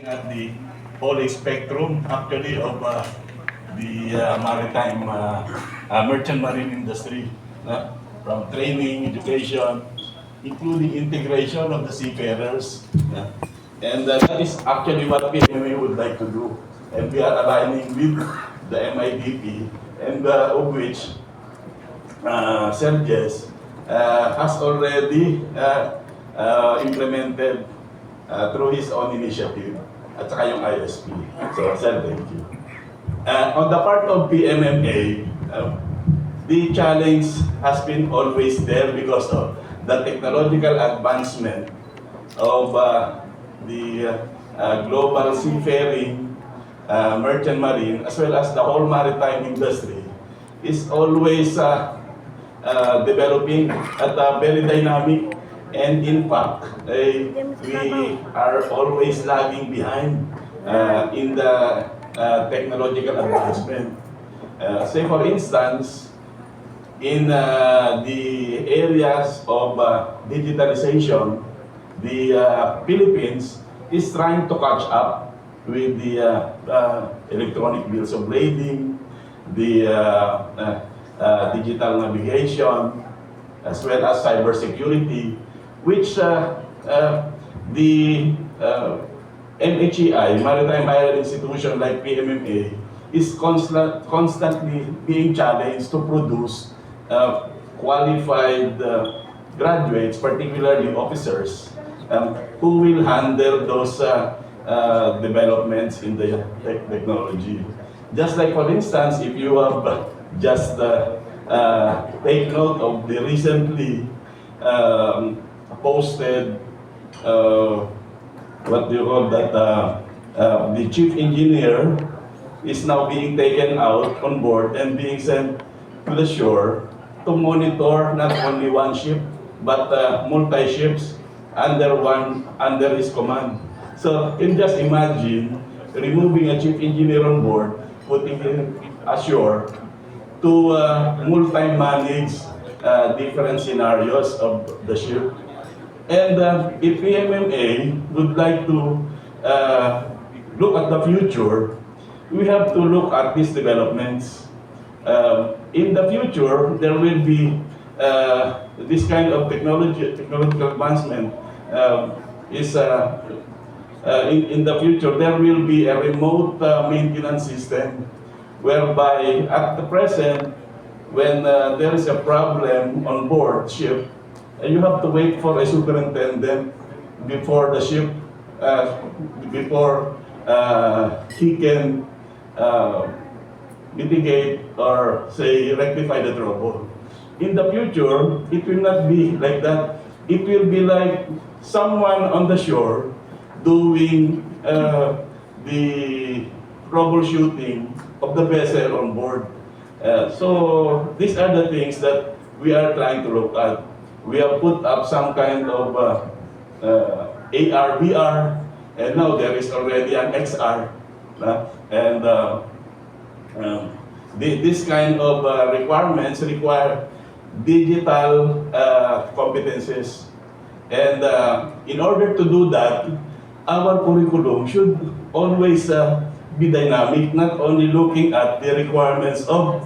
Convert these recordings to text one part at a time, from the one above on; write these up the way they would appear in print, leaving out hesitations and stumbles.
at the whole spectrum actually of the maritime merchant marine industry, from training, education, including integration of the seafarers. And that is actually what PMA would like to do. And we are aligning with the MIDP, and of which Serges has already implemented through his own initiative at saka yung ISP. So, sir, thank you. On the part of PMMA, the challenge has been always there because of the technological advancement of the global seafaring, merchant marine, as well as the whole maritime industry is always developing at a very dynamic, and in fact, we are always lagging behind in the technological advancement. Say for instance, in the areas of digitalization, the Philippines is trying to catch up with the electronic bills of lading, the digital navigation, as well as cybersecurity, which the MHEI, Maritime Higher Institution like PMMA, is constantly being challenged to produce qualified graduates, particularly officers, who will handle those developments in the technology. Just like, for instance, if you have just take note of the recently posted, what do you call that, the chief engineer is now being taken out on board and being sent to the shore to monitor not only one ship, but multi-ships under his command. So you can just imagine removing a chief engineer on board, putting him ashore to multi-manage different scenarios of the ship. And if PMMA would like to look at the future, we have to look at these developments. In the future, there will be this kind of technological advancement in the future. There will be a remote maintenance system whereby at the present, when there is a problem on board ship, you have to wait for a superintendent before the ship, before he can mitigate or say rectify the trouble. In the future, it will not be like that. It will be like someone on the shore doing the troubleshooting of the vessel on board. So these are the things that we are trying to look at. We have put up some kind of AR, VR, and now there is already an XR. And this kind of requirements require digital competencies. And in order to do that, our curriculum should always be dynamic, not only looking at the requirements of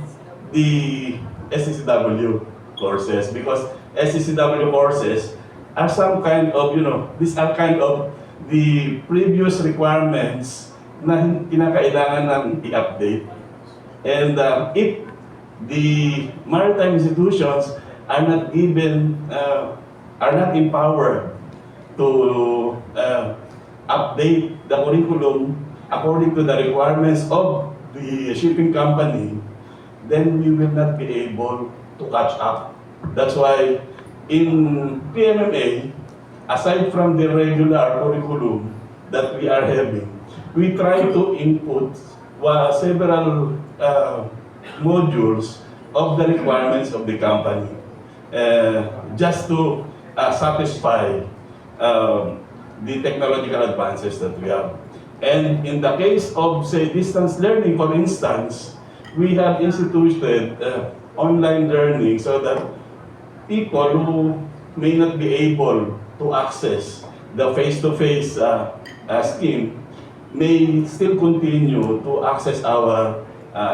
the SCCW courses, because SCCW courses are some kind of, these are kind of the previous requirements na kinakailangan ng i-update. And if the maritime institutions are not given, are not empowered to update the curriculum according to the requirements of the shipping company, then we will not be able to catch up. That's why in PMMA, aside from the regular curriculum that we are having, we try to input several modules of the requirements of the company, just to satisfy the technological advances that we have. And in the case of, say, distance learning, for instance, we have instituted online learning so that people who may not be able to access the face-to-face scheme may still continue to access our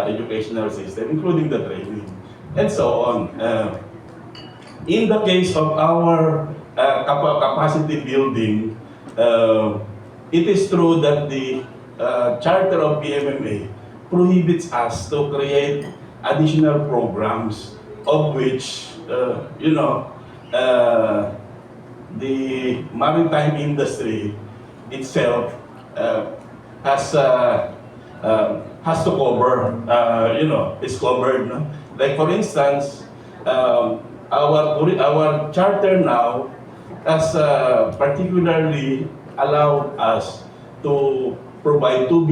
educational system, including the training, and so on. In the case of our capacity building, it is true that the charter of PMMA prohibits us to create additional programs, of which, the maritime industry itself has to cover, is covered. No? Like for instance, our charter now has particularly allowed us to provide 2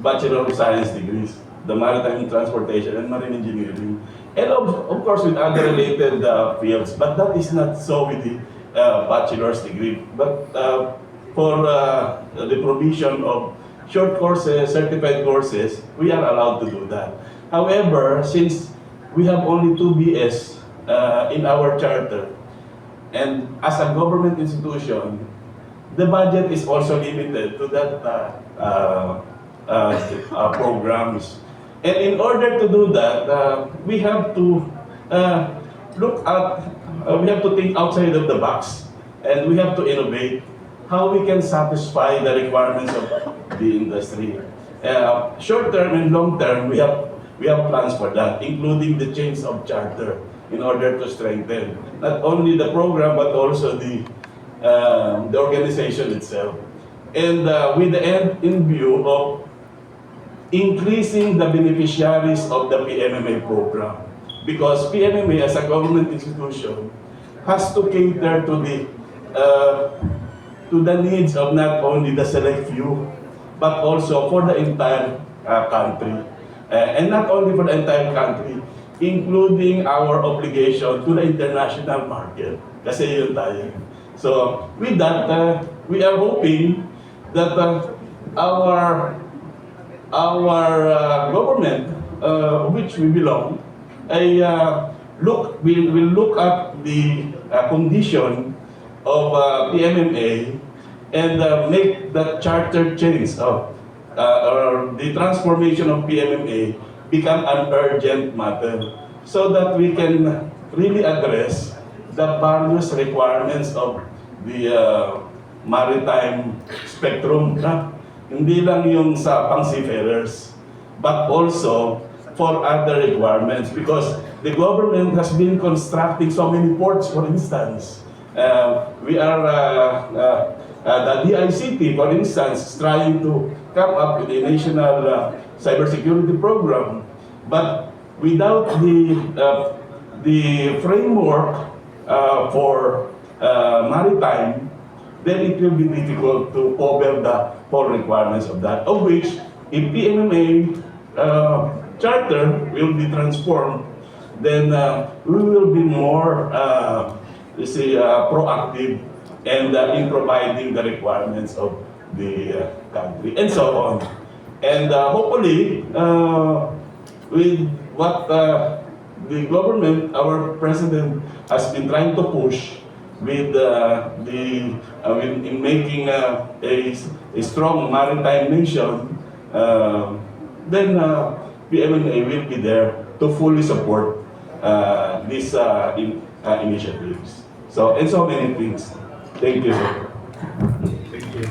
Bachelor of Science degrees, the Maritime Transportation and Marine Engineering, and of course with other related fields, but that is not so with the bachelor's degree. But for the provision of short courses, certified courses, we are allowed to do that. However, since we have only 2 BS in our charter, and as a government institution, the budget is also limited to that programs. And in order to do that, we have to we have to think outside of the box, and we have to innovate how we can satisfy the requirements of the industry. Short term and long term, we have plans for that, including the change of charter in order to strengthen not only the program but also the organization itself. And with the end in view of increasing the beneficiaries of the PMMA program. Because PMMA as a government institution has to cater to the needs of not only the select few, but also for the entire country. And not only for the entire country, including our obligation to the international market. Kasi yun tayo. So, with that, we are hoping that our government, which we belong, will look at the condition of PMMA and make the charter change or the transformation of PMMA become an urgent matter, so that we can really address the various requirements of the maritime spectrum. Hindi lang yung sa pang-seafarers, but also for other requirements, because the government has been constructing so many ports, for instance. We are, the DICT, for instance, trying to come up with a national cybersecurity program, but without the framework for maritime, then it will be difficult to cover the whole requirements of that, of which if PMMA charter will be transformed, then we will be more, proactive and in providing the requirements of the country, and so on. And hopefully, with what the government, our president, has been trying to push with in making a strong maritime nation, then PMMA will be there to fully support these initiatives. So, and so many things. Thank you, sir. Thank you.